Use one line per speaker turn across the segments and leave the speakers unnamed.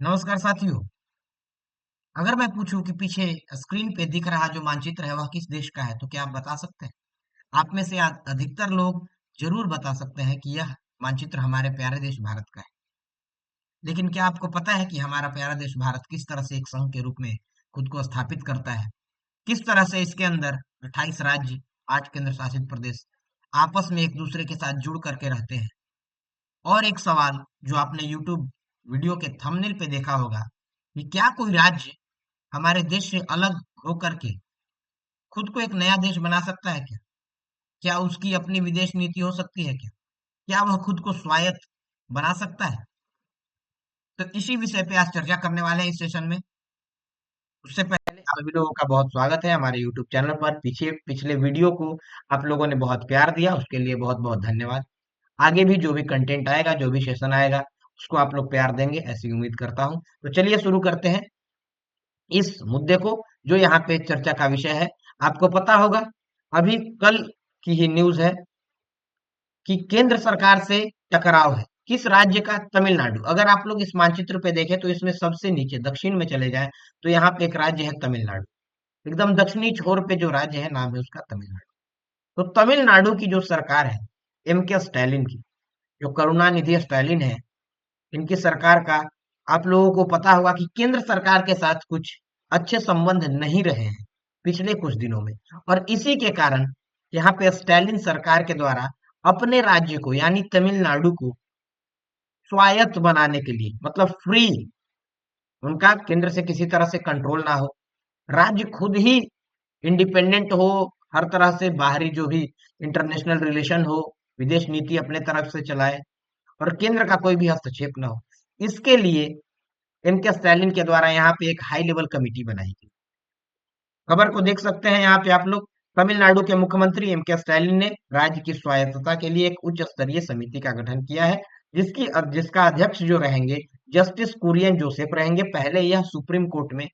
नमस्कार साथियों। अगर मैं पूछूं कि पीछे स्क्रीन पे दिख रहा जो मानचित्र है वह किस देश का है तो क्या आप बता सकते हैं? आप में से अधिकतर लोग जरूर बता सकते हैं कि यह मानचित्र हमारे प्यारे देश भारत का है। लेकिन क्या आपको पता है कि हमारा प्यारा देश भारत किस तरह से एक संघ के रूप में खुद को स्थापित करता है? किस तरह से इसके अंदर 28 राज्य, 8 केंद्र शासित प्रदेश आपस में एक दूसरे के साथ जुड़ करके रहते हैं। और एक सवाल जो आपने यूट्यूब वीडियो के थंबनेल पे देखा होगा कि क्या कोई राज्य हमारे देश से अलग होकर के खुद को एक नया देश बना सकता है क्या? क्या उसकी अपनी विदेश नीति हो सकती है क्या? क्या वह खुद को स्वायत्त बना सकता है? तो इसी विषय पे आज चर्चा करने वाले हैं इस सेशन में। उससे पहले आप सभी लोगों का बहुत स्वागत है हमारे यूट्यूब चैनल पर। पीछे पिछले वीडियो को आप लोगों ने बहुत प्यार दिया, उसके लिए बहुत बहुत धन्यवाद। आगे भी जो भी कंटेंट आएगा, जो भी सेशन आएगा, उसको आप लोग प्यार देंगे ऐसी उम्मीद करता हूँ। तो चलिए शुरू करते हैं इस मुद्दे को, जो यहाँ पे चर्चा का विषय है। आपको पता होगा, अभी कल की ही न्यूज है कि केंद्र सरकार से टकराव है। किस राज्य का? तमिलनाडु। अगर आप लोग इस मानचित्र पे देखें तो इसमें सबसे नीचे दक्षिण में चले जाएं तो यहाँ पे एक राज्य है तमिलनाडु। एकदम दक्षिणी छोर पे जो राज्य है, नाम है उसका तमिलनाडु। तो तमिलनाडु की जो सरकार है, एम के स्टैलिन की, जो करुणानिधि स्टैलिन है, इनकी सरकार का आप लोगों को पता होगा कि केंद्र सरकार के साथ कुछ अच्छे संबंध नहीं रहे हैं पिछले कुछ दिनों में। और इसी के कारण यहाँ पे स्टैलिन सरकार के द्वारा अपने राज्य को यानी तमिलनाडु को स्वायत्त बनाने के लिए, मतलब फ्री, उनका केंद्र से किसी तरह से कंट्रोल ना हो, राज्य खुद ही इंडिपेंडेंट हो, हर तरह से बाहरी जो भी इंटरनेशनल रिलेशन हो, विदेश नीति अपने तरफ से चलाए और केंद्र का कोई भी हस्तक्षेप ना हो, इसके लिए एम के स्टैलिन के द्वारा यहाँ पे एक हाई लेवल कमेटी बनाई गई। खबर को देख सकते हैं यहाँ पे आप लोग। तमिलनाडु के मुख्यमंत्री एम के स्टैलिन ने राज्य की स्वायत्तता के लिए एक उच्च स्तरीय समिति का गठन किया है, जिसका अध्यक्ष जो रहेंगे, जस्टिस कुरियन जोसेफ रहेंगे। पहले यह सुप्रीम कोर्ट में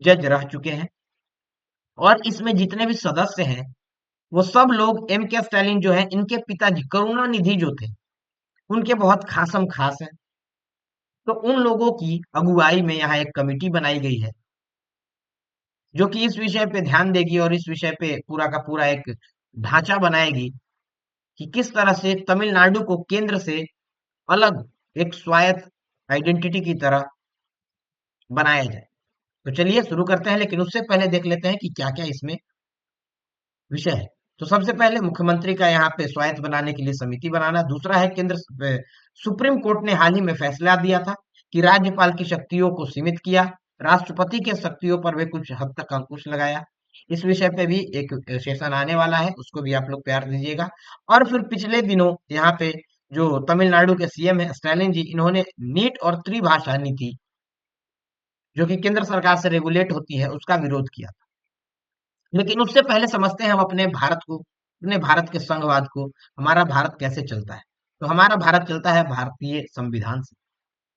जज रह चुके हैं। और इसमें जितने भी सदस्य हैं वो सब लोग एम के स्टैलिन जो है, इनके पिताजी करुणानिधि जो थे, उनके बहुत खासम खास हैं। तो उन लोगों की अगुवाई में यहाँ एक कमेटी बनाई गई है जो कि इस विषय पे ध्यान देगी और इस विषय पे पूरा का पूरा एक ढांचा बनाएगी कि किस तरह से तमिलनाडु को केंद्र से अलग एक स्वायत्त आइडेंटिटी की तरह बनाया जाए। तो चलिए शुरू करते हैं, लेकिन उससे पहले देख लेते हैं कि क्या क्या इसमें विषय है। तो सबसे पहले मुख्यमंत्री का यहाँ पे स्वायत्त बनाने के लिए समिति बनाना। दूसरा है सुप्रीम कोर्ट ने हाल ही में फैसला दिया था कि राज्यपाल की शक्तियों को सीमित किया, राष्ट्रपति के शक्तियों पर भी कुछ हद तक अंकुश लगाया। इस विषय पे भी एक सेशन आने वाला है, उसको भी आप लोग प्यार दीजिएगा। और फिर पिछले दिनों यहाँ पे जो तमिलनाडु के सीएम है स्टैलिन जी, इन्होंने नीट और त्रिभाषा नीति, जो कि केंद्र सरकार से रेगुलेट होती है, उसका विरोध किया। लेकिन उससे पहले समझते हैं हम अपने भारत को, अपने भारत के संघवाद को। हमारा भारत कैसे चलता है? तो हमारा भारत चलता है भारतीय संविधान से।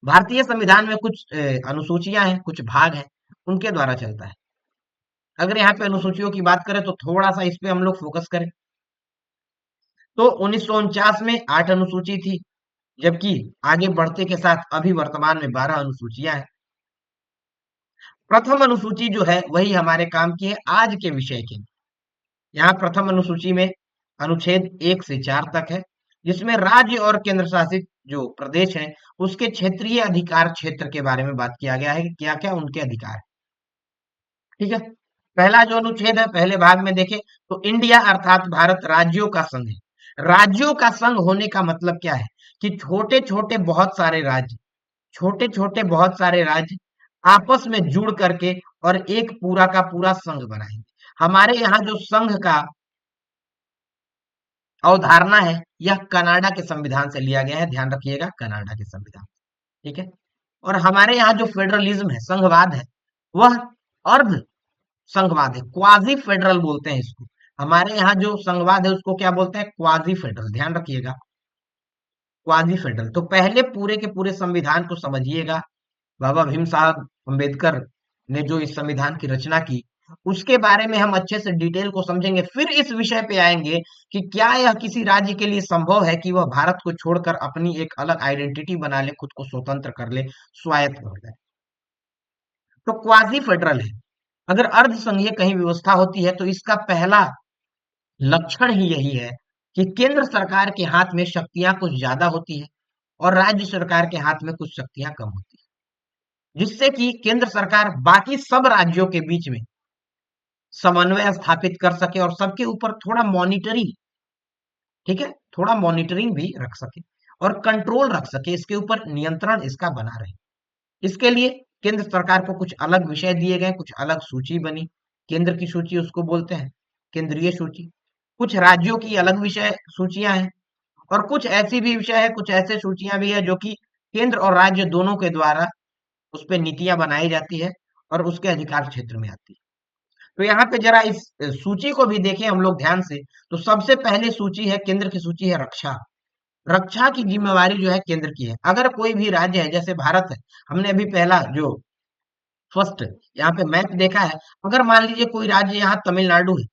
भारतीय संविधान में कुछ अनुसूचियां हैं, कुछ भाग हैं, उनके द्वारा चलता है। अगर यहाँ पे अनुसूचियों की बात करें तो थोड़ा सा इस पे हम लोग फोकस करें तो 1949 में 8 अनुसूची थी, जबकि आगे बढ़ते के साथ अभी वर्तमान में 12 अनुसूचियां हैं। प्रथम अनुसूची जो है वही हमारे काम की है आज के विषय के। यहाँ प्रथम अनुसूची में अनुच्छेद 1 से 4 तक है, जिसमें राज्य और केंद्र शासित जो प्रदेश हैं उसके क्षेत्रीय अधिकार क्षेत्र के बारे में बात किया गया है कि क्या क्या उनके अधिकार है। ठीक है। पहला जो अनुच्छेद है, पहले भाग में देखें तो इंडिया अर्थात भारत राज्यों का संघ है। राज्यों का संघ होने का मतलब क्या है कि छोटे छोटे बहुत सारे राज्य, छोटे छोटे बहुत सारे राज्य आपस में जुड़ करके और एक पूरा का पूरा संघ बनाएंगे। हमारे यहाँ जो संघ का अवधारणा है, यह कनाडा के संविधान से लिया गया है। ध्यान रखिएगा, कनाडा के संविधान। ठीक है। और हमारे यहाँ जो फेडरलिज्म है, संघवाद है, वह अर्ध संघवाद है, क्वाजी फेडरल बोलते हैं इसको। हमारे यहाँ जो संघवाद है उसको क्या बोलते हैं? Quasi federal. ध्यान रखिएगा, क्वाजी फेडरल। तो पहले पूरे के पूरे संविधान को समझिएगा। बाबा भीम साहब अम्बेडकर ने जो इस संविधान की रचना की, उसके बारे में हम अच्छे से डिटेल को समझेंगे। फिर इस विषय पे आएंगे कि क्या यह किसी राज्य के लिए संभव है कि वह भारत को छोड़कर अपनी एक अलग आइडेंटिटी बना ले, खुद को स्वतंत्र कर ले, स्वायत्त कर ले। तो क्वाजी फेडरल है। अगर अर्ध संघीय कहीं व्यवस्था होती है तो इसका पहला लक्षण ही यही है कि केंद्र सरकार के हाथ में शक्तियां कुछ ज्यादा होती है और राज्य सरकार के हाथ में कुछ शक्तियां कम होती है, जिससे कि केंद्र सरकार बाकी सब राज्यों के बीच में समन्वय स्थापित कर सके और सबके ऊपर थोड़ा मॉनिटरिंग, ठीक है, थोड़ा मॉनिटरिंग भी रख सके और कंट्रोल रख सके, इसके ऊपर नियंत्रण इसका बना रहे। इसके लिए केंद्र सरकार को कुछ अलग विषय दिए गए, कुछ अलग सूची बनी। केंद्र की सूची उसको बोलते हैं केंद्रीय सूची। कुछ राज्यों की अलग विषय सूचियां हैं और कुछ ऐसी भी विषय है, कुछ ऐसे सूचियां भी है जो कि केंद्र और राज्य दोनों के द्वारा उस पर नीतियां बनाई जाती है और उसके अधिकार क्षेत्र में आती है। तो यहाँ पे जरा इस सूची को भी देखें हम लोग ध्यान से। तो सबसे पहले सूची है, केंद्र की सूची है रक्षा। रक्षा की जिम्मेवारी जो है केंद्र की है। अगर कोई भी राज्य है, जैसे भारत है, हमने अभी पहला जो फर्स्ट यहाँ पे मैप देखा है, अगर मान लीजिए कोई राज्य यहाँ तमिलनाडु है,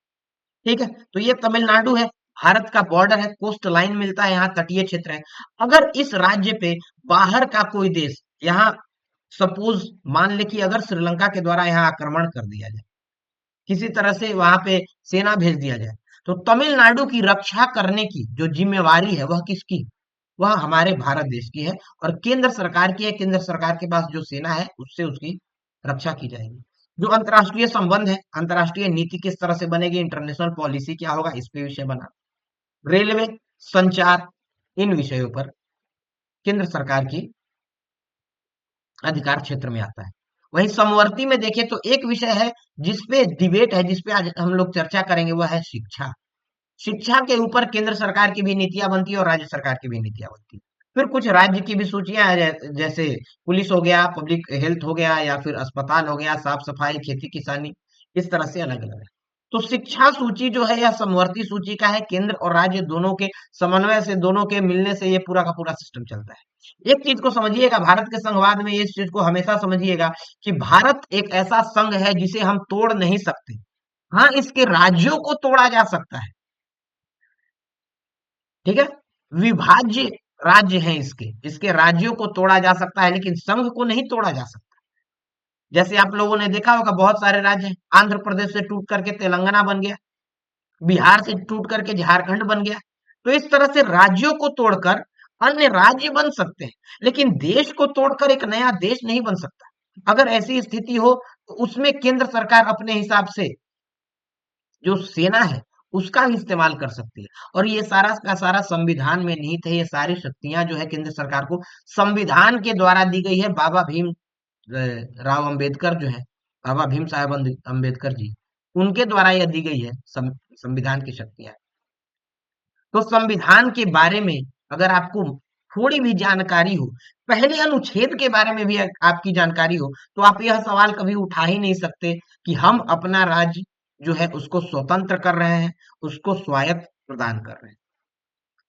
ठीक है, तो ये तमिलनाडु है, भारत का बॉर्डर है, कोस्ट लाइन मिलता है, यहाँ तटीय क्षेत्र है। अगर इस राज्य पे बाहर का कोई देश यहाँ सपोज मान ले कि अगर श्रीलंका के द्वारा यहाँ आक्रमण कर दिया जाए, किसी तरह से वहां पे सेना भेज दिया जाए, तो तमिलनाडु की रक्षा करने की जो जिम्मेवारी है वह किसकी? वह हमारे भारत देश की है और केंद्र सरकार की है। केंद्र सरकार के पास जो सेना है उससे उसकी रक्षा की जाएगी। जो अंतर्राष्ट्रीय संबंध है, अंतर्राष्ट्रीय नीति किस तरह से बनेगी, इंटरनेशनल पॉलिसी क्या होगा, इस पे विषय बना। रेलवे, संचार, इन विषयों पर केंद्र सरकार की अधिकार क्षेत्र में आता है। वहीं समवर्ती में देखें तो एक विषय है जिसपे डिबेट है, जिसपे आज हम लोग चर्चा करेंगे, वह है शिक्षा। शिक्षा के ऊपर केंद्र सरकार की भी नीतियां बनती है और राज्य सरकार की भी नीतियां बनती है। फिर कुछ राज्य की भी सूचियां हैं, जैसे पुलिस हो गया, पब्लिक हेल्थ हो गया, या फिर अस्पताल हो गया, साफ सफाई, खेती किसानी, इस तरह से अलग अलग है। तो शिक्षा सूची जो है यह समवर्ती सूची का है, केंद्र और राज्य दोनों के समन्वय से, दोनों के मिलने से ये पूरा का पूरा सिस्टम चलता है। एक चीज को समझिएगा, भारत के संघवाद में इस चीज को हमेशा समझिएगा कि भारत एक ऐसा संघ है जिसे हम तोड़ नहीं सकते। हाँ, इसके राज्यों को तोड़ा जा सकता है, ठीक है, विभाज्य राज्य हैं इसके, इसके राज्यों को तोड़ा जा सकता है लेकिन संघ को नहीं तोड़ा जा सकता। जैसे आप लोगों ने देखा होगा बहुत सारे राज्य हैं, आंध्र प्रदेश से टूट करके तेलंगाना बन गया, बिहार से टूट करके झारखंड बन गया। तो इस तरह से राज्यों को तोड़कर अन्य राज्य बन सकते हैं, लेकिन देश को तोड़कर एक नया देश नहीं बन सकता। अगर ऐसी स्थिति हो तो उसमें केंद्र सरकार अपने हिसाब से जो सेना है उसका भी इस्तेमाल कर सकती है। और ये सारा का सारा संविधान में निहित है। ये सारी शक्तियां जो है केंद्र सरकार को संविधान के द्वारा दी गई है। बाबा भीम राव अंबेडकर जो है, बाबा भीम साहेब अंबेडकर जी, उनके द्वारा यह दी गई है संविधान की शक्तियां। तो संविधान के बारे में अगर आपको थोड़ी भी जानकारी हो, पहले अनुच्छेद के बारे में भी आपकी जानकारी हो, तो आप यह सवाल कभी उठा ही नहीं सकते कि हम अपना राज्य जो है उसको स्वतंत्र कर रहे हैं, उसको स्वायत्त प्रदान कर रहे हैं।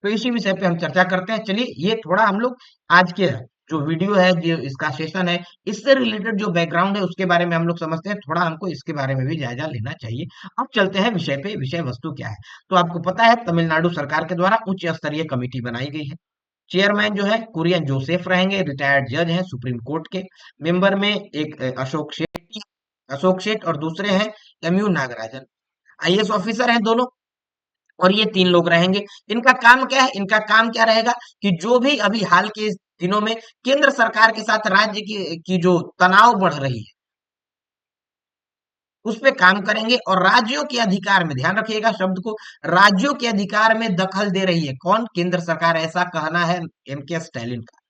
तो इसी विषय पे हम चर्चा करते हैं। चलिए, ये थोड़ा हम लोग आज के जो वीडियो है, जो इसका सेशन है, इससे रिलेटेड जो बैकग्राउंड है उसके बारे में हम लोग समझते हैं। थोड़ा हमको इसके बारे में भी जायजा लेना चाहिए। अब चलते हैं विषय पे। विषय वस्तु क्या है, तो आपको पता है तमिलनाडु सरकार के द्वारा उच्च स्तरीय कमेटी बनाई गई है। चेयरमैन जो है कुरियन जोसेफ रहेंगे, रिटायर्ड जज हैं सुप्रीम कोर्ट के। मेंबर में एक अशोक सेठ और दूसरे हैं एमयू नागराजन, आईएएस ऑफिसर हैं दोनों। और ये तीन लोग रहेंगे। इनका काम क्या है, इनका काम क्या रहेगा कि जो भी अभी हाल के दिनों में केंद्र सरकार के साथ राज्य की जो तनाव बढ़ रही है उस पे काम करेंगे। और राज्यों के अधिकार में, ध्यान रखिएगा शब्द को, राज्यों के अधिकार में दखल दे रही है कौन? केंद्र सरकार, ऐसा कहना है एमके स्टैलिन का।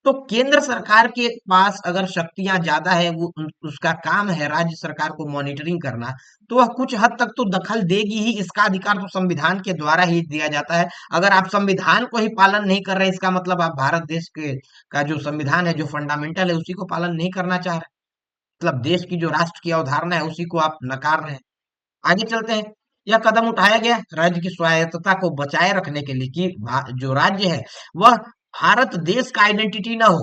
तो केंद्र सरकार के पास अगर शक्तियां ज्यादा है, वो उसका काम है राज्य सरकार को मॉनिटरिंग करना, तो वह कुछ हद तक तो दखल देगी ही। इसका अधिकार तो संविधान के द्वारा ही दिया जाता है। अगर आप संविधान को ही पालन नहीं कर रहे, इसका मतलब आप भारत देश के का जो संविधान है, जो फंडामेंटल है, उसी को पालन नहीं करना चाह रहे। मतलब देश की जो राष्ट्र की अवधारणा है उसी को आप नकार रहे हैं। आगे चलते हैं। यह कदम उठाया गया राज्य की स्वायत्तता को बचाए रखने के लिए कि जो राज्य है वह भारत देश का आइडेंटिटी ना हो।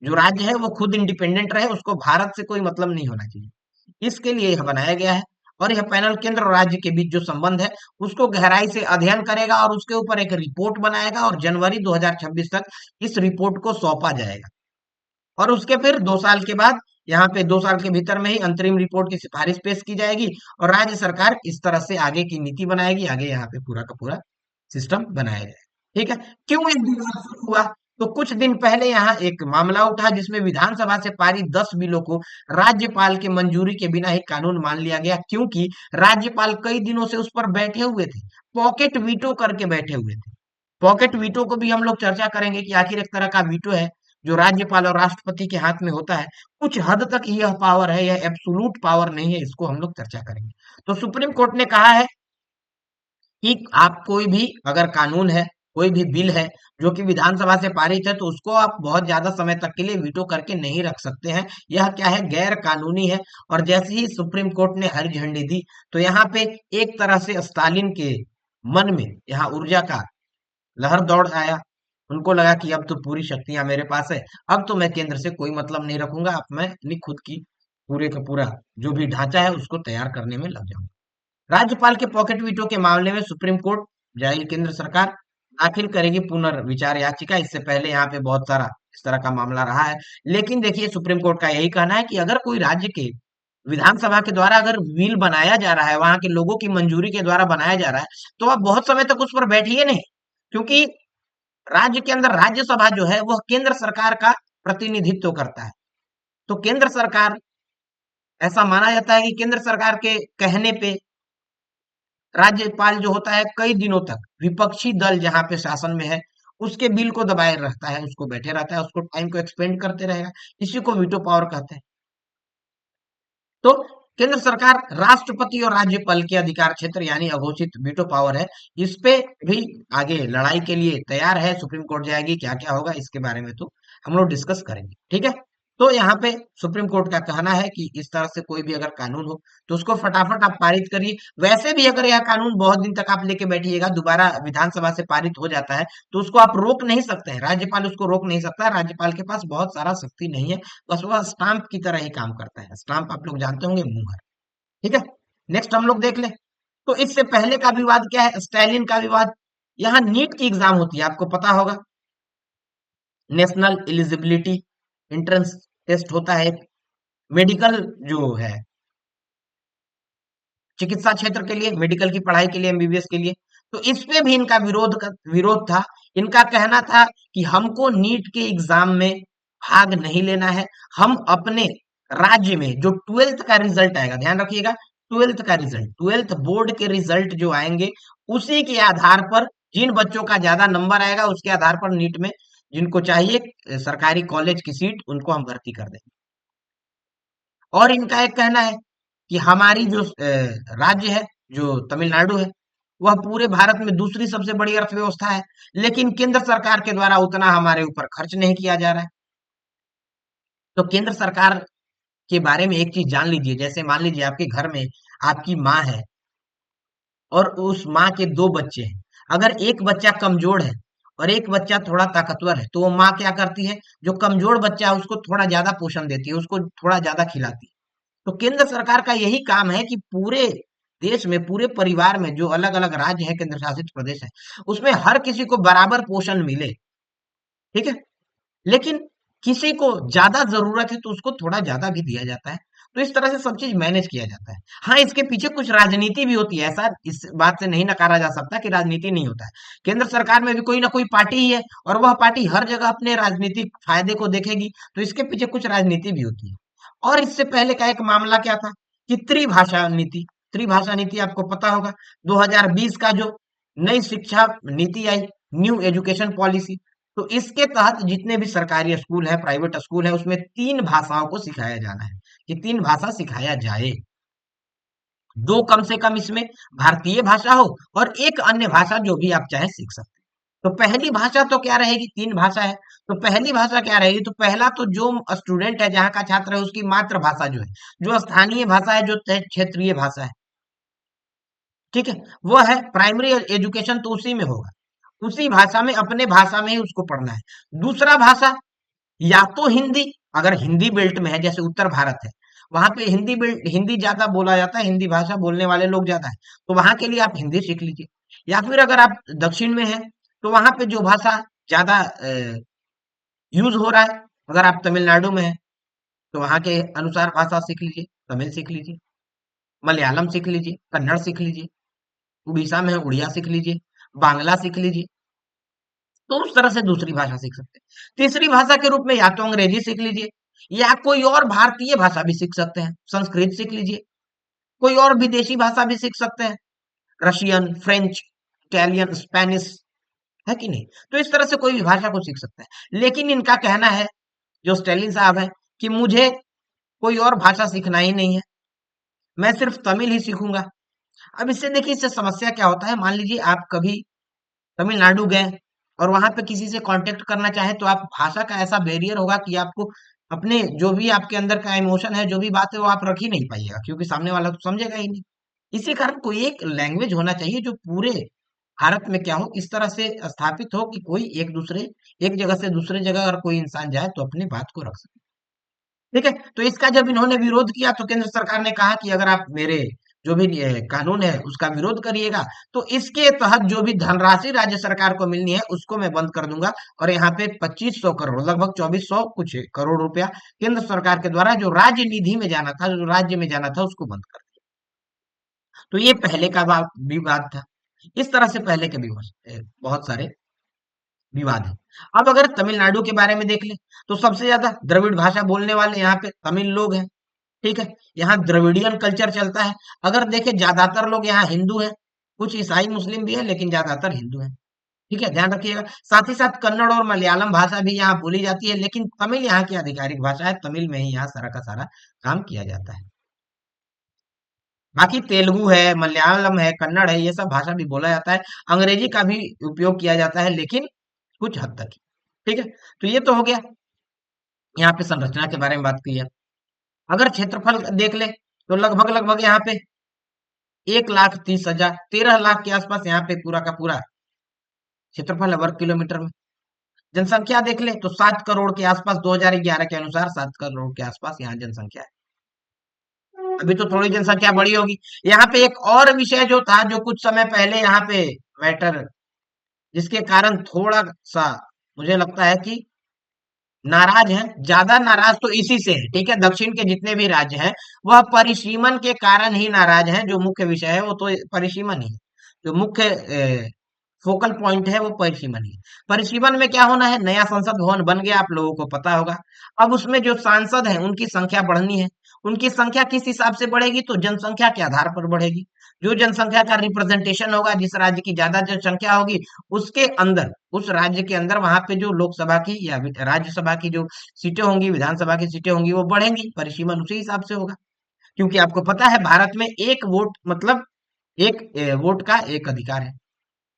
जो राज्य है वो खुद इंडिपेंडेंट रहे, उसको भारत से कोई मतलब नहीं होना चाहिए। इसके लिए यह बनाया गया है। और यह पैनल केंद्र और राज्य के बीच जो संबंध है उसको गहराई से अध्ययन करेगा और उसके ऊपर एक रिपोर्ट बनाएगा और जनवरी 2026 तक इस रिपोर्ट को सौंपा जाएगा। और उसके फिर 2 साल के बाद यहाँ पे 2 साल के भीतर में ही अंतरिम रिपोर्ट की सिफारिश पेश की जाएगी और राज्य सरकार इस तरह से आगे की नीति बनाएगी, आगे यहाँ पे पूरा का पूरा सिस्टम बनाया जाए। ठीक है। क्यों ये विवाद शुरू हुआ? तो कुछ दिन पहले यहाँ एक मामला उठा जिसमें विधानसभा से पारित 10 बिलों को राज्यपाल की मंजूरी के बिना ही कानून मान लिया गया, क्योंकि राज्यपाल कई दिनों से उस पर बैठे हुए थे, पॉकेट वीटो करके बैठे हुए थे। पॉकेट वीटो को भी हम लोग चर्चा करेंगे कि आखिर एक तरह का वीटो है जो राज्यपाल और राष्ट्रपति के हाथ में होता है। कुछ हद तक यह पावर है, यह एब्सोल्यूट पावर नहीं है, इसको हम लोग चर्चा करेंगे। तो सुप्रीम कोर्ट ने कहा है कि आप कोई भी अगर कानून है, कोई भी बिल है जो कि विधानसभा से पारित है, तो उसको आप बहुत ज्यादा समय तक के लिए वीटो करके नहीं रख सकते हैं। यह क्या है, गैर कानूनी है। और जैसे ही सुप्रीम कोर्ट ने हरी झंडी दी तो यहाँ पे एक तरह से स्टालिन के मन में यहाँ ऊर्जा का लहर दौड़ आया। उनको लगा कि अब तो पूरी शक्तियां मेरे पास है, अब तो मैं केंद्र से कोई मतलब नहीं रखूंगा, अब मैं अपनी खुद की पूरे का पूरा जो भी ढांचा है उसको तैयार करने में लग जाऊंगा। राज्यपाल के पॉकेट वीटो के मामले में सुप्रीम कोर्ट जाएगी केंद्र सरकार, दाखिल करेगी पुनर्विचार याचिका। इससे पहले यहाँ पे बहुत सारा इस तरह का मामला रहा है, लेकिन देखिए सुप्रीम कोर्ट का यही कहना है कि अगर कोई राज्य के विधानसभा के द्वारा अगर बिल बनाया जा रहा है, वहां के लोगों की मंजूरी के द्वारा बनाया जा रहा है, तो आप बहुत समय तक उस पर बैठिए नहीं, क्योंकि राज्य के अंदर राज्यसभा जो है वह केंद्र सरकार का प्रतिनिधित्व करता है। तो केंद्र सरकार, ऐसा माना जाता है कि केंद्र सरकार के कहने पे राज्यपाल जो होता है कई दिनों तक विपक्षी दल जहां पे शासन में है उसके बिल को दबाए रखता है, उसको बैठे रहता है, उसको टाइम को एक्सपेंड करते रहेगा। इसी को वीटो पावर कहते हैं। तो केंद्र सरकार राष्ट्रपति और राज्यपाल के अधिकार क्षेत्र यानी अघोषित वीटो पावर है, इस पे भी आगे लड़ाई के लिए तैयार है। सुप्रीम कोर्ट जाएगी, क्या क्या होगा इसके बारे में तो हम लोग डिस्कस करेंगे। ठीक है। तो यहाँ पे सुप्रीम कोर्ट का कहना है कि इस तरह से कोई भी अगर कानून हो तो उसको फटाफट आप पारित करिए। वैसे भी अगर यह कानून बहुत दिन तक आप लेके बैठिएगा, दोबारा विधानसभा से पारित हो जाता है, तो उसको आप रोक नहीं सकते हैं, राज्यपाल उसको रोक नहीं सकता। राज्यपाल के पास बहुत सारा शक्ति नहीं है, बस वह स्टाम्प की तरह ही काम करता है। स्टाम्प आप लोग जानते होंगे, मुहर। ठीक है। नेक्स्ट हम लोग देख ले। तो इससे पहले का विवाद क्या है, स्टालिन का विवाद। यहाँ नीट की एग्जाम होती है, आपको पता होगा, नेशनल एलिजिबिलिटी एंट्रेंस टेस्ट होता है। मेडिकल जो है, चिकित्सा क्षेत्र के लिए, मेडिकल की पढ़ाई के लिए, एमबीबीएस के लिए, तो इस पे भी इनका विरोध था। इनका कहना था कि हमको नीट के एग्जाम में भाग नहीं लेना है, हम अपने राज्य में जो 12th का रिजल्ट आएगा, ध्यान रखिएगा, 12th का रिजल्ट, 12th बोर्ड के रिजल्ट जो आएंगे उसी के आधार पर, जिन बच्चों का ज्यादा नंबर आएगा उसके आधार पर नीट में जिनको चाहिए सरकारी कॉलेज की सीट, उनको हम भर्ती कर देंगे। और इनका एक कहना है कि हमारी जो राज्य है, जो तमिलनाडु है, वह पूरे भारत में दूसरी सबसे बड़ी अर्थव्यवस्था है, लेकिन केंद्र सरकार के द्वारा उतना हमारे ऊपर खर्च नहीं किया जा रहा है। तो केंद्र सरकार के बारे में एक चीज जान लीजिए, जैसे मान लीजिए आपके घर में आपकी माँ है और उस माँ के 2 बच्चे हैं। अगर एक बच्चा कमजोर है और एक बच्चा थोड़ा ताकतवर है, तो वो माँ क्या करती है, जो कमजोर बच्चा है उसको थोड़ा ज्यादा पोषण देती है, उसको थोड़ा ज्यादा खिलाती है। तो केंद्र सरकार का यही काम है कि पूरे देश में, पूरे परिवार में जो अलग अलग राज्य है, केंद्र शासित प्रदेश है, उसमें हर किसी को बराबर पोषण मिले। ठीक है। लेकिन किसी को ज्यादा जरूरत है तो उसको थोड़ा ज्यादा भी दिया जाता है। तो इस तरह से सब चीज मैनेज किया जाता है। हाँ, इसके पीछे कुछ राजनीति भी होती है, ऐसा इस बात से नहीं नकारा जा सकता कि राजनीति नहीं होता है। केंद्र सरकार में भी कोई ना कोई पार्टी ही है और वह पार्टी हर जगह अपने राजनीतिक फायदे को देखेगी, तो इसके पीछे कुछ राजनीति भी होती है। और इससे पहले का एक मामला क्या था कि त्रिभाषा नीति। त्रिभाषा नीति आपको पता होगा, 2020 का जो नई शिक्षा नीति आई, न्यू एजुकेशन पॉलिसी, तो इसके तहत जितने भी सरकारी स्कूल है, प्राइवेट स्कूल है, उसमें 3 भाषाओं को सिखाया जाना है, कि 3 भाषा सिखाया जाए। दो कम से कम इसमें भारतीय भाषा हो और एक अन्य भाषा जो भी आप चाहे सीख सकते हैं। तो पहली भाषा तो क्या रहेगी, 3 भाषा है, तो पहली भाषा क्या रहेगी, तो पहला तो जो स्टूडेंट है, जहाँ का छात्र है, उसकी मातृभाषा जो है, जो स्थानीय भाषा है, जो क्षेत्रीय भाषा है, ठीक है, वो है प्राइमरी एजुकेशन, तो उसी में होगा, उसी भाषा में, अपने भाषा में ही उसको पढ़ना है। दूसरा भाषा या तो हिंदी, अगर हिंदी बेल्ट में है, जैसे उत्तर भारत है, वहां पे हिंदी बेल्ट, हिंदी ज्यादा बोला जाता है, हिंदी भाषा बोलने वाले लोग ज्यादा है, तो वहां के लिए आप हिंदी सीख लीजिए। या फिर अगर आप दक्षिण में है, तो वहां पे जो भाषा ज्यादा यूज हो रहा है, अगर आप तमिलनाडु में हैं तो वहां के अनुसार भाषा सीख लीजिए, तमिल सीख लीजिए, मलयालम सीख लीजिए, कन्नड़ सीख लीजिए, उड़ीसा में है उड़िया सीख लीजिए, बांग्ला सीख लीजिए। तो उस तरह से दूसरी भाषा सीख सकते हैं। तीसरी भाषा के रूप में या तो अंग्रेजी सीख लीजिए, या कोई और भारतीय भाषा भी सीख सकते हैं, संस्कृत सीख लीजिए, कोई और विदेशी भाषा भी सीख सकते हैं, रशियन, फ्रेंच, इटालियन, स्पेनिश, है कि नहीं? तो इस तरह से कोई भी भाषा को सीख सकता है। लेकिन इनका कहना है, जो स्टेलिन साहब है, कि मुझे कोई और भाषा सीखना ही नहीं है, मैं सिर्फ तमिल ही सीखूंगा। अब इससे देखिए, इससे समस्या क्या होता है, मान लीजिए आप कभी तमिलनाडु गए और वहां पे किसी से कांटेक्ट करना चाहे, तो आप भाषा का ऐसा बैरियर होगा कि आपको अपने जो भी आपके अंदर का इमोशन है, जो भी बात है, वो आप रख ही नहीं पाइएगा, क्योंकि सामने वाला तो समझेगा ही नहीं। इसी कारण कोई एक लैंग्वेज होना चाहिए जो पूरे भारत में क्या हो, इस तरह से स्थापित हो कि कोई एक जगह से दूसरे जगह अगर कोई इंसान जाए तो अपनी बात को रख सके। ठीक है, तो इसका जब इन्होंने विरोध किया तो केंद्र सरकार ने कहा कि अगर आप मेरे जो भी कानून है उसका विरोध करिएगा, तो इसके तहत जो भी धनराशि राज्य सरकार को मिलनी है उसको मैं बंद कर दूंगा, और यहाँ पे 2500 करोड़, लगभग 2400 कुछ करोड़ रुपया केंद्र सरकार के द्वारा जो राज्य निधि में जाना था, जो राज्य में जाना था, उसको बंद कर दिया। तो ये पहले का विवाद था। इस तरह से पहले के भी बहुत सारे विवाद है। अब अगर तमिलनाडु के बारे में देख ले, तो सबसे ज्यादा द्रविड़ भाषा बोलने वाले यहाँ पे तमिल लोग हैं। ठीक है, यहाँ द्रविडियन कल्चर चलता है। अगर देखे, ज्यादातर लोग यहाँ हिंदू हैं, कुछ ईसाई मुस्लिम भी है, लेकिन ज्यादातर हिंदू हैं। ठीक है, ध्यान रखिएगा। साथ ही साथ कन्नड़ और मलयालम भाषा भी यहाँ बोली जाती है, लेकिन तमिल यहाँ की आधिकारिक भाषा है, तमिल में ही यहाँ सारा का सारा काम किया जाता है। बाकी तेलुगु है, मलयालम है, कन्नड़ है, ये सब भाषा भी बोला जाता है। अंग्रेजी का भी उपयोग किया जाता है, लेकिन कुछ हद तक ही। ठीक है, तो ये तो हो गया, यहाँ पे संरचना के बारे में बात की है। अगर क्षेत्रफल देख ले, तो लगभग लगभग यहाँ पे 1,30,000, 13 लाख के आसपास यहाँ पे पूरा का पूरा क्षेत्रफल है वर्ग किलोमीटर में। जनसंख्या देख ले तो 7 करोड़ के आसपास, 2011 के अनुसार 7 करोड़ के आसपास यहाँ जनसंख्या है। अभी तो थोड़ी जनसंख्या बढ़ी होगी। यहाँ पे एक और विषय जो था, जो कुछ समय पहले यहाँ पे मैटर, जिसके कारण थोड़ा सा मुझे लगता है कि नाराज हैं, ज्यादा नाराज तो इसी से है। ठीक है, दक्षिण के जितने भी राज्य हैं वह परिसीमन के कारण ही नाराज हैं। जो मुख्य विषय है वो तो परिसीमन ही है, जो मुख्य फोकल पॉइंट है वो परिसीमन ही है। परिसीमन में क्या होना है, नया संसद भवन बन गया, आप लोगों को पता होगा। अब उसमें जो सांसद हैं उनकी संख्या बढ़नी है। उनकी संख्या किस हिसाब से बढ़ेगी, तो जनसंख्या के आधार पर बढ़ेगी। जो जनसंख्या का रिप्रेजेंटेशन होगा, जिस राज्य की ज्यादा जनसंख्या होगी, उसके अंदर, उस राज्य के अंदर वहां पे जो लोकसभा की या राज्यसभा की जो सीटें होंगी, विधानसभा की सीटें होंगी, वो बढ़ेंगी। परिसीमन उसी हिसाब से होगा, क्योंकि आपको पता है भारत में एक वोट मतलब एक वोट का एक अधिकार है।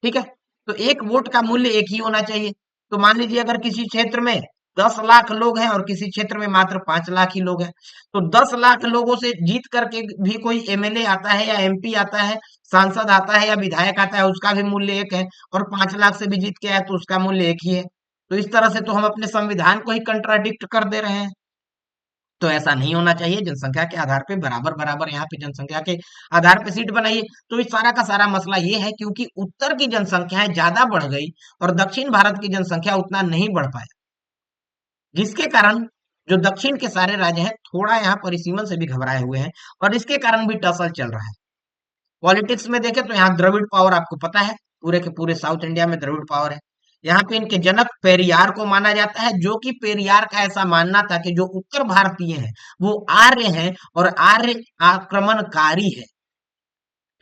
ठीक है, तो एक वोट का मूल्य एक ही होना चाहिए। तो मान लीजिए अगर किसी क्षेत्र में 10 लाख लोग हैं और किसी क्षेत्र में मात्र 5 लाख ही लोग हैं, तो 10 लाख लोगों से जीत करके भी कोई एमएलए आता है या एमपी आता है, सांसद आता है या विधायक आता है, उसका भी मूल्य एक है। और 5 लाख से भी जीत के आया तो उसका मूल्य एक ही है। तो इस तरह से तो हम अपने संविधान को ही कंट्राडिक्ट कर दे रहे हैं। तो ऐसा नहीं होना चाहिए। जनसंख्या के आधार पे बराबर बराबर यहाँ पे जनसंख्या के आधार पे सीट बनाइए। तो इस सारा का सारा मसला ये है, क्योंकि उत्तर की जनसंख्याएं ज्यादा बढ़ गई और दक्षिण भारत की जनसंख्या उतना नहीं बढ़ पाया, जिसके कारण जो दक्षिण के सारे राज्य हैं थोड़ा यहाँ परिसीमन से भी घबराए हुए हैं, और इसके कारण भी टसल चल रहा है। पॉलिटिक्स में देखें तो यहाँ द्रविड़ पावर आपको पता है, पूरे के पूरे साउथ इंडिया में द्रविड़ पावर है। यहाँ पे इनके जनक पेरियार को माना जाता है, जो कि पेरियार का ऐसा मानना था कि जो उत्तर भारतीय हैं वो आर्य हैं और आर्य आक्रमणकारी है।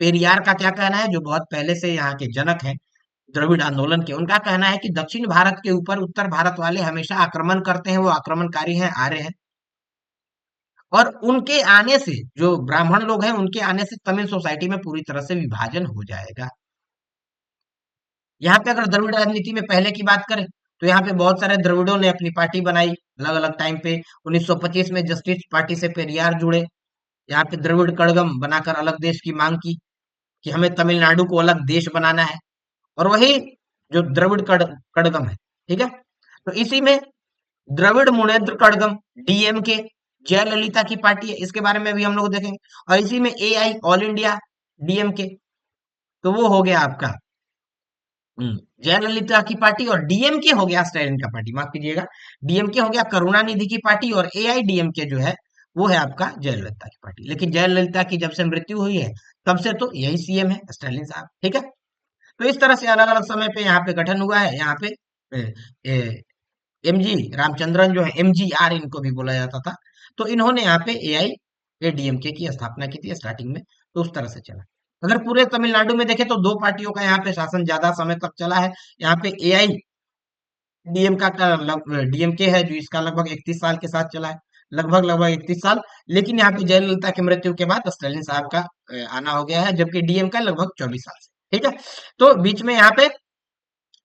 पेरियार का क्या कहना है, जो बहुत पहले से यहाँ के जनक हैं द्रविड़ आंदोलन के, उनका कहना है कि दक्षिण भारत के ऊपर उत्तर भारत वाले हमेशा आक्रमण करते हैं, वो आक्रमणकारी हैं, आर्य हैं। और उनके आने से, जो ब्राह्मण लोग हैं, उनके आने से तमिल सोसाइटी में पूरी तरह से विभाजन हो जाएगा। यहाँ पे अगर द्रविड़ राजनीति में पहले की बात करें, तो यहाँ पे बहुत सारे द्रविड़ों ने अपनी पार्टी बनाई अलग अलग टाइम पे। 1925 में जस्टिस पार्टी से पेरियार जुड़े, यहाँ पे द्रविड़ कड़गम बनाकर अलग देश की मांग की कि हमें तमिलनाडु को अलग देश बनाना है। और वही जो द्रविड़ कड़गम है, ठीक है, तो इसी में द्रविड़ मुनेत्र कड़गम, डीएमके, जयललिता की पार्टी है, इसके बारे में भी हम लोग देखेंगे। और इसी में एआई, ऑल इंडिया डीएमके, तो वो हो गया आपका जयललिता की पार्टी और डीएमके हो गया स्टैलिन का पार्टी, माफ कीजिएगा, डीएमके हो गया करुणानिधि की पार्टी, और एआईडीएमके जो है वो है आपका जयललिता की पार्टी। लेकिन जयललिता की जब से मृत्यु हुई है तब से तो यही सीएम है स्टैलिन साहब, ठीक है। तो इस तरह से अलग अलग समय पे यहाँ पे गठन हुआ है। यहाँ पे एमजी रामचंद्रन जो है, एमजीआर इनको भी बोला जाता था, तो इन्होंने यहाँ पे एआईएडीएमके की स्थापना की थी स्टार्टिंग में। तो उस तरह से चला। अगर पूरे तमिलनाडु में देखें तो दो पार्टियों का यहाँ पे शासन ज्यादा समय तक चला है। यहाँ पे डीएमके है जो इसका लगभग 31 साल के साथ चला है, लगभग लगभग 31 साल। लेकिन यहाँ पे जयललिता की मृत्यु के बाद स्टालिन साहब का आना हो गया है, जबकि डीएम का लगभग 24 साल से, ठीक है। तो बीच में यहाँ पे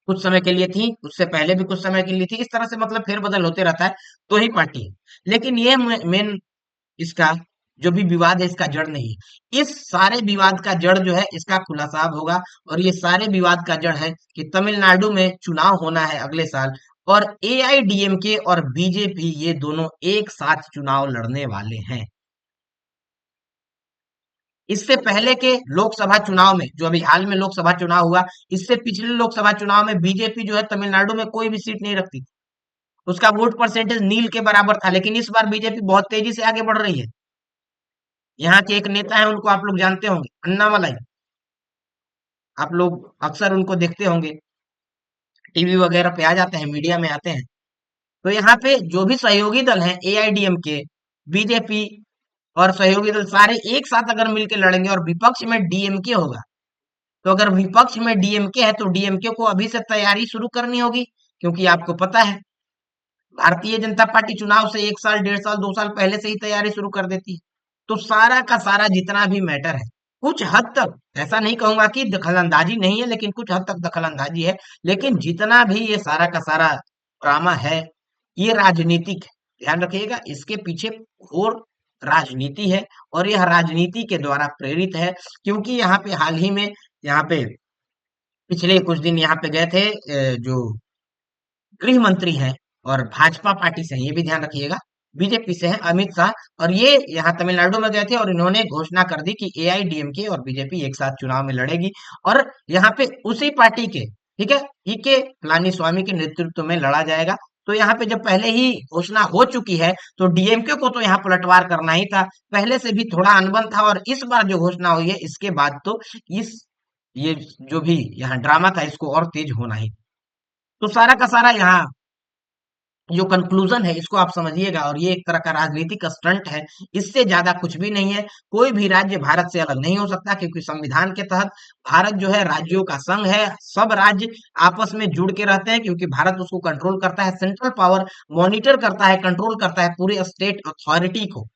कुछ समय के लिए थी, उससे पहले भी कुछ समय के लिए थी, इस तरह से मतलब फेरबदल होते रहता है, तो ही पार्टी है। लेकिन ये मेन इसका जो भी विवाद है इसका जड़ नहीं है। इस सारे विवाद का जड़ जो है इसका खुलासा अब होगा। और ये सारे विवाद का जड़ है कि तमिलनाडु में चुनाव होना है अगले साल, और एआईडीएमके और बीजेपी ये दोनों एक साथ चुनाव लड़ने वाले हैं। इससे पहले के लोकसभा चुनाव में, जो अभी हाल में लोकसभा चुनाव हुआ, इससे पिछले लोकसभा चुनाव में बीजेपी जो है तमिलनाडु में कोई भी सीट नहीं रखती थी। उसका वोट परसेंटेज नील के बराबर था। लेकिन इस बार बीजेपी बहुत तेजी से आगे बढ़ रही है। यहाँ के एक नेता है, उनको आप लोग जानते होंगे, अन्नामलाई। आप लोग अक्सर उनको देखते होंगे, टीवी वगैरह पे आ जाते हैं, मीडिया में आते हैं। तो यहाँ पे जो भी सहयोगी दल हैं, एआईडीएमके, बीजेपी और सहयोगी दल सारे एक साथ अगर मिलकर लड़ेंगे और विपक्ष में डीएमके होगा, तो अगर विपक्ष में डीएमके है तो डीएमके को अभी से तैयारी शुरू करनी होगी। क्योंकि आपको पता है भारतीय जनता पार्टी चुनाव से 1 साल, 1.5 साल, 2 साल पहले से ही तैयारी शुरू कर देती है। तो सारा का सारा जितना भी मैटर है, कुछ हद तक, ऐसा नहीं कहूंगा कि दखलंदाजी नहीं है, लेकिन कुछ हद तक दखलंदाजी है। लेकिन जितना भी ये सारा का सारा ड्रामा है, ये राजनीतिक है। ध्यान रखिएगा, इसके पीछे घोर राजनीति है, और यह राजनीति के द्वारा प्रेरित है। क्योंकि यहाँ पे हाल ही में, यहाँ पे पिछले कुछ दिन यहाँ पे गए थे जो गृह मंत्री हैं और भाजपा पार्टी से हैं, ये भी ध्यान रखिएगा, बीजेपी से हैं, अमित शाह। और ये यहाँ तमिलनाडु में गए थे और इन्होंने घोषणा कर दी कि एआईडीएमके और बीजेपी एक साथ चुनाव में लड़ेगी। और यहाँ पे उसी पार्टी के, ठीक है, के पलानी स्वामी के नेतृत्व में लड़ा जाएगा। तो यहाँ पे जब पहले ही घोषणा हो चुकी है तो डीएमके को तो यहाँ पलटवार करना ही था। पहले से भी थोड़ा अनबन था, और इस बार जो घोषणा हुई है इसके बाद तो इस ये जो भी यहाँ ड्रामा था इसको और तेज होना ही। तो सारा का सारा यहाँ जो कंक्लूजन है इसको आप समझिएगा, और ये एक तरह का राजनीतिक स्टंट है, इससे ज्यादा कुछ भी नहीं है। कोई भी राज्य भारत से अलग नहीं हो सकता, क्योंकि संविधान के तहत भारत जो है राज्यों का संघ है। सब राज्य आपस में जुड़ के रहते हैं, क्योंकि भारत उसको कंट्रोल करता है। सेंट्रल पावर मॉनिटर करता है, कंट्रोल करता है पूरे स्टेट अथॉरिटी को।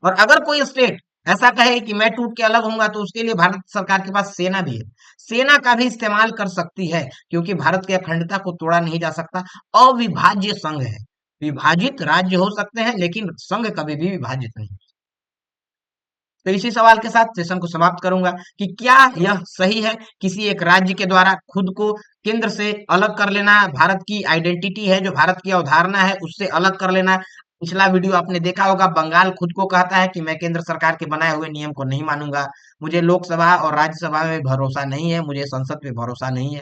और अगर कोई स्टेट ऐसा कहे कि मैं टूट के अलग होऊंगा, तो उसके लिए भारत सरकार के पास सेना भी है, सेना का भी इस्तेमाल कर सकती है। क्योंकि भारत की अखंडता को तोड़ा नहीं जा सकता। अविभाज्य संघ है। विभाजित राज्य हो सकते हैं लेकिन संघ कभी भी विभाजित नहीं। तो इसी सवाल के साथ सेशन को समाप्त करूंगा कि क्या यह सही है किसी एक राज्य के द्वारा खुद को केंद्र से अलग कर लेना, भारत की आइडेंटिटी है, जो भारत की अवधारणा है, उससे अलग कर लेना। पिछला वीडियो आपने देखा होगा, बंगाल खुद को कहता है कि मैं केंद्र सरकार के बनाए हुए नियम को नहीं मानूंगा, मुझे लोकसभा और राज्यसभा में भरोसा नहीं है, मुझे संसद पे भरोसा नहीं है।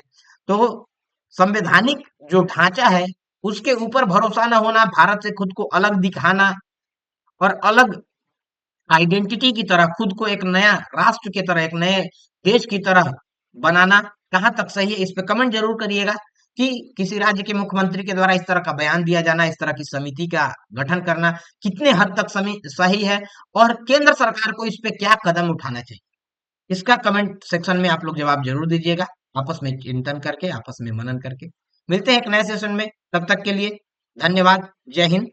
तो संवैधानिक जो ढांचा है उसके ऊपर भरोसा न होना, भारत से खुद को अलग दिखाना और अलग आइडेंटिटी की तरह खुद को एक नया राष्ट्र की तरह, एक नए देश की तरह बनाना कहाँ तक सही है, इस पे कमेंट जरूर करिएगा। कि किसी राज्य के मुख्यमंत्री के द्वारा इस तरह का बयान दिया जाना, इस तरह की समिति का गठन करना कितने हद तक सही है, और केंद्र सरकार को इस पे क्या कदम उठाना चाहिए, इसका कमेंट सेक्शन में आप लोग जवाब जरूर दीजिएगा, आपस में चिंतन करके, आपस में मनन करके। मिलते हैं एक नए सेशन में, तब तक के लिए धन्यवाद। जय हिंद।